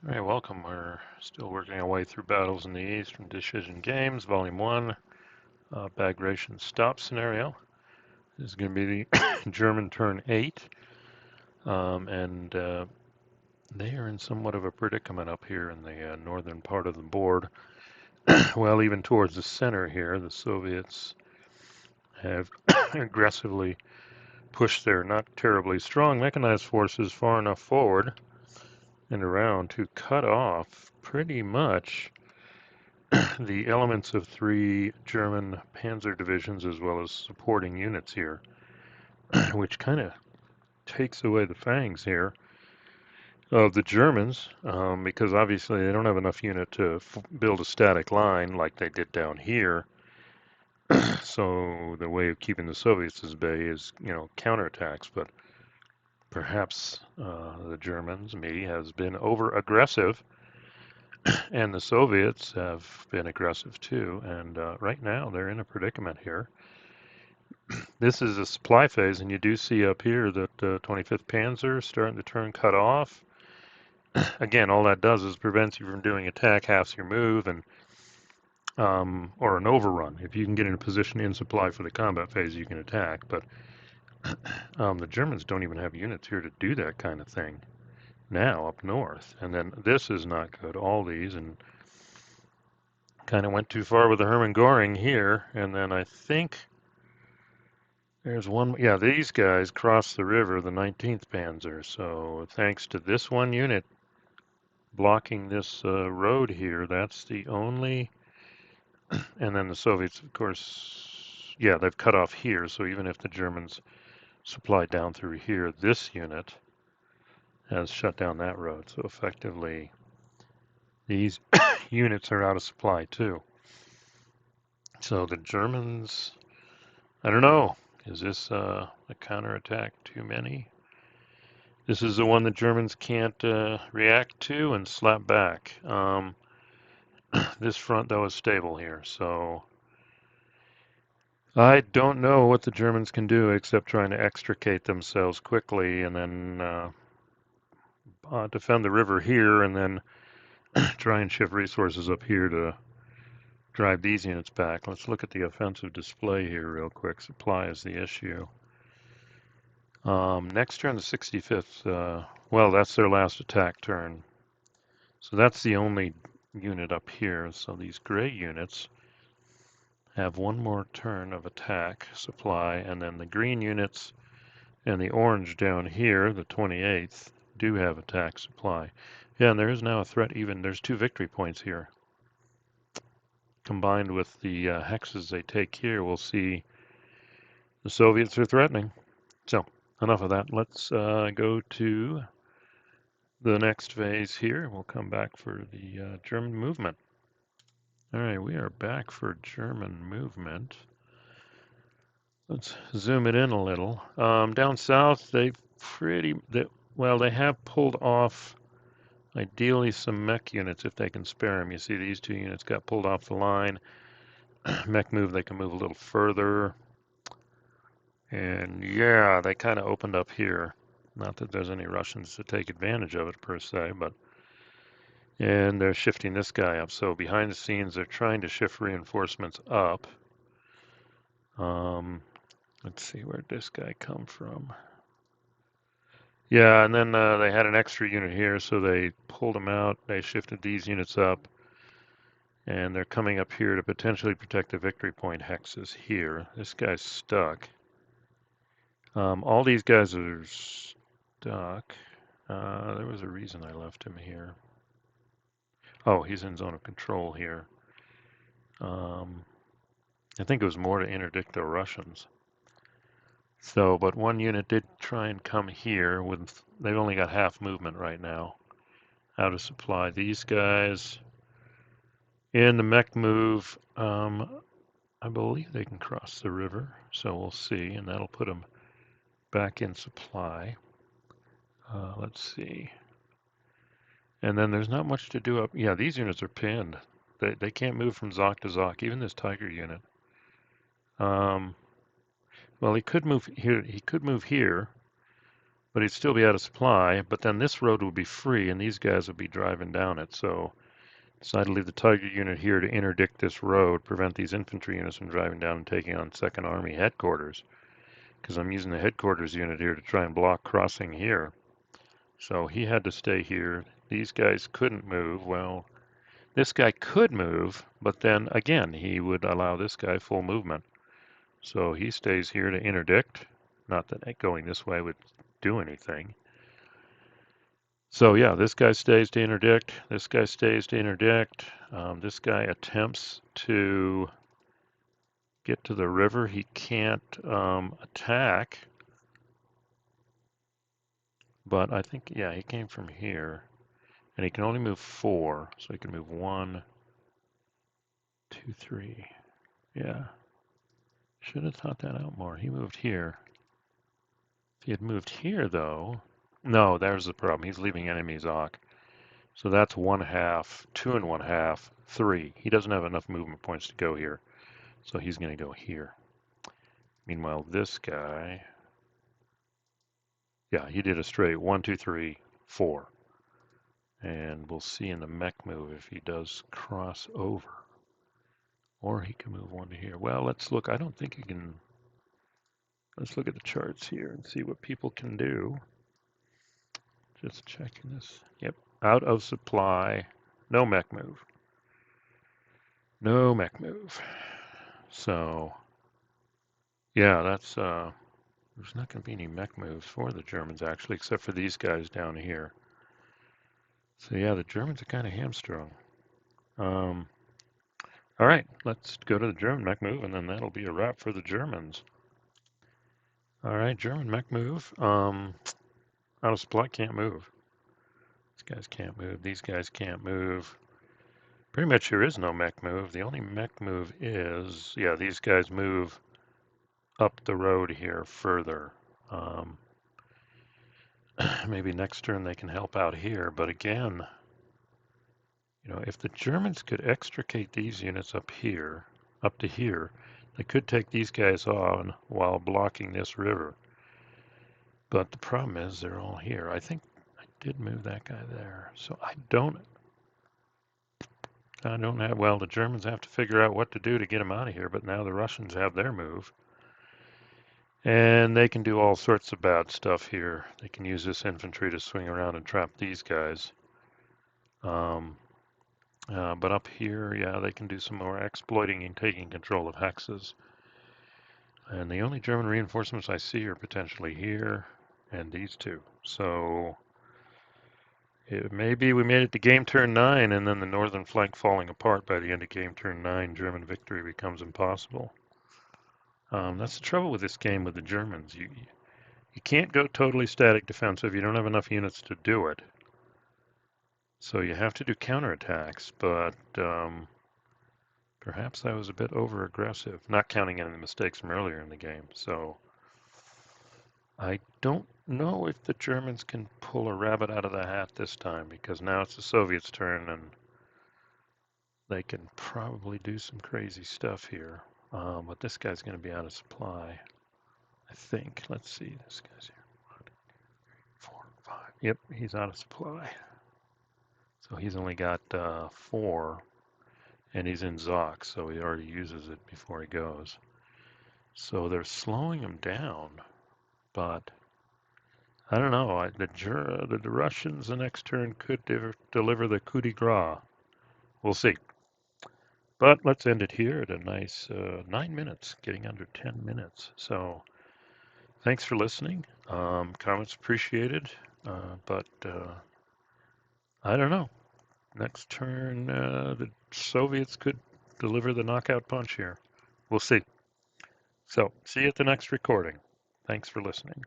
All right, welcome. We're still working our way through Battles in the East from Decision Games, Volume 1, Bagration Stop Scenario. This is going to be the German turn 8, and they are in somewhat of a predicament up here in the northern part of the board. Well, even towards the center here, the Soviets have aggressively pushed their not terribly strong mechanized forces far enough forward and around to cut off pretty much the elements of 3 German panzer divisions as well as supporting units here, which kind of takes away the fangs here of the Germans, because obviously they don't have enough unit to build a static line like they did down here. So the way of keeping the Soviets at bay is, counterattacks. But perhaps the Germans, has been over aggressive, and the Soviets have been aggressive too. And right now they're in a predicament here. This is a supply phase, and you do see up here that 25th Panzer is starting to turn cut off. Again, all that does is prevents you from doing attack halves your move and or an overrun. If you can get in a position in supply for the combat phase, you can attack. But the Germans don't even have units here to do that kind of thing now up north. And then this is not good. All these, and kind of went too far with the Hermann Göring here. And then I think there's one, yeah, these guys crossed the river, the 19th Panzer. So thanks to this one unit blocking this road here, that's the only, and then the Soviets, of course, yeah, they've cut off here. So even if the Germans supply down through here, this unit has shut down that road. So effectively, these units are out of supply too. So the Germans, I don't know, is this a counterattack too many? This is the one the Germans can't react to and slap back. This front, though, is stable here, so I don't know what the Germans can do except trying to extricate themselves quickly and then defend the river here and then try and shift resources up here to drive these units back. Let's look at the offensive display here real quick. Supply is the issue. Next turn, the 65th. Well, that's their last attack turn. So that's the only unit up here. So these gray units have one more turn of attack supply, and then the green units and the orange down here, the 28th, do have attack supply. Yeah, and there is now a threat even. There's 2 victory points here. Combined with the hexes they take here, we'll see the Soviets are threatening. So enough of that. Let's go to the next phase here. We'll come back for the German movement. All right, we are back for German movement. Let's zoom it in a little. Down south, they have pulled off ideally some mech units if they can spare them. You see these 2 units got pulled off the line. Mech move, they can move a little further. And yeah, they kind of opened up here. Not that there's any Russians to take advantage of it per se, but and they're shifting this guy up. So behind the scenes, they're trying to shift reinforcements up. Let's see, where'd this guy come from? Yeah, and then they had an extra unit here, so they pulled them out. They shifted these units up, and they're coming up here to potentially protect the victory point hexes here. This guy's stuck. All these guys are stuck. There was a reason I left him here. Oh, he's in zone of control here. I think it was more to interdict the Russians. So, but one unit did try and come here with, they've only got half movement right now, out of supply. These guys in the mech move, I believe they can cross the river, so we'll see, and that'll put them back in supply. Let's see. And then there's not much to do up. Yeah, these units are pinned. They can't move from Zoc to Zoc, even this Tiger unit. Well, he could move here. He could move here. but he'd still be out of supply. But then this road would be free, and these guys would be driving down it. So decided to leave the Tiger unit here to interdict this road, prevent these infantry units from driving down and taking on Second Army headquarters. Because I'm using the headquarters unit here to try and block crossing here. So he had to stay here. These guys couldn't move. Well, this guy could move, but then again, he would allow this guy full movement. So he stays here to interdict. Not that going this way would do anything. So yeah, this guy stays to interdict. This guy stays to interdict. This guy attempts to get to the river. He can't attack. But I think, yeah, he came from here. And he can only move 4. So he can move 1, 2, 3. Yeah. Should have thought that out more. He moved here. If he had moved here, though. No, there's the problem. He's leaving enemy's Ock. So that's 1/2, 2 1/2, 3. He doesn't have enough movement points to go here. So he's going to go here. Meanwhile, this guy. Yeah, he did a straight 1, 2, 3, 4. And we'll see in the mech move if he does cross over. Or he can move 1 to here. Well, let's look. I don't think he can. Let's look at the charts here and see what people can do. Just checking this. Yep, out of supply. No mech move. No mech move. So, yeah, that's there's not going to be any mech moves for the Germans actually, except for these guys down here. So yeah, the Germans are kind of hamstrung. All right, let's go to the German mech move, and then that'll be a wrap for the Germans. All right, German mech move. Out of supply, can't move. These guys can't move. These guys can't move. Pretty much there is no mech move. The only mech move is, yeah, these guys move up the road here further. Maybe next turn they can help out here, but again, you know, if the Germans could extricate these units up here, up to here, they could take these guys on while blocking this river. But the problem is they're all here. I think I did move that guy there. So I don't have, well, the Germans have to figure out what to do to get them out of here, but now the Russians have their move. And they can do all sorts of bad stuff here. They can use this infantry to swing around and trap these guys. But up here, yeah, they can do some more exploiting and taking control of hexes. And the only German reinforcements I see are potentially here and these two. So it may be we made it to game turn 9, and then the northern flank falling apart by the end of game turn 9, German victory becomes impossible. That's the trouble with this game with the Germans. You can't go totally static defensive. You don't have enough units to do it. So you have to do counterattacks, but perhaps I was a bit over-aggressive, not counting any mistakes from earlier in the game. So I don't know if the Germans can pull a rabbit out of the hat this time, because now it's the Soviets' turn, and they can probably do some crazy stuff here. But this guy's going to be out of supply, I think. Let's see, this guy's here. 1, 2, 3, 4, 5. Yep, he's out of supply. So he's only got 4, and he's in Zoc, so he already uses it before he goes. So they're slowing him down, but I don't know. The Russians the next turn could deliver the coup de grace. We'll see. But let's end it here at a nice 9 minutes, getting under 10 minutes. So thanks for listening. Comments appreciated, but I don't know. Next turn, the Soviets could deliver the knockout punch here. We'll see. So see you at the next recording. Thanks for listening.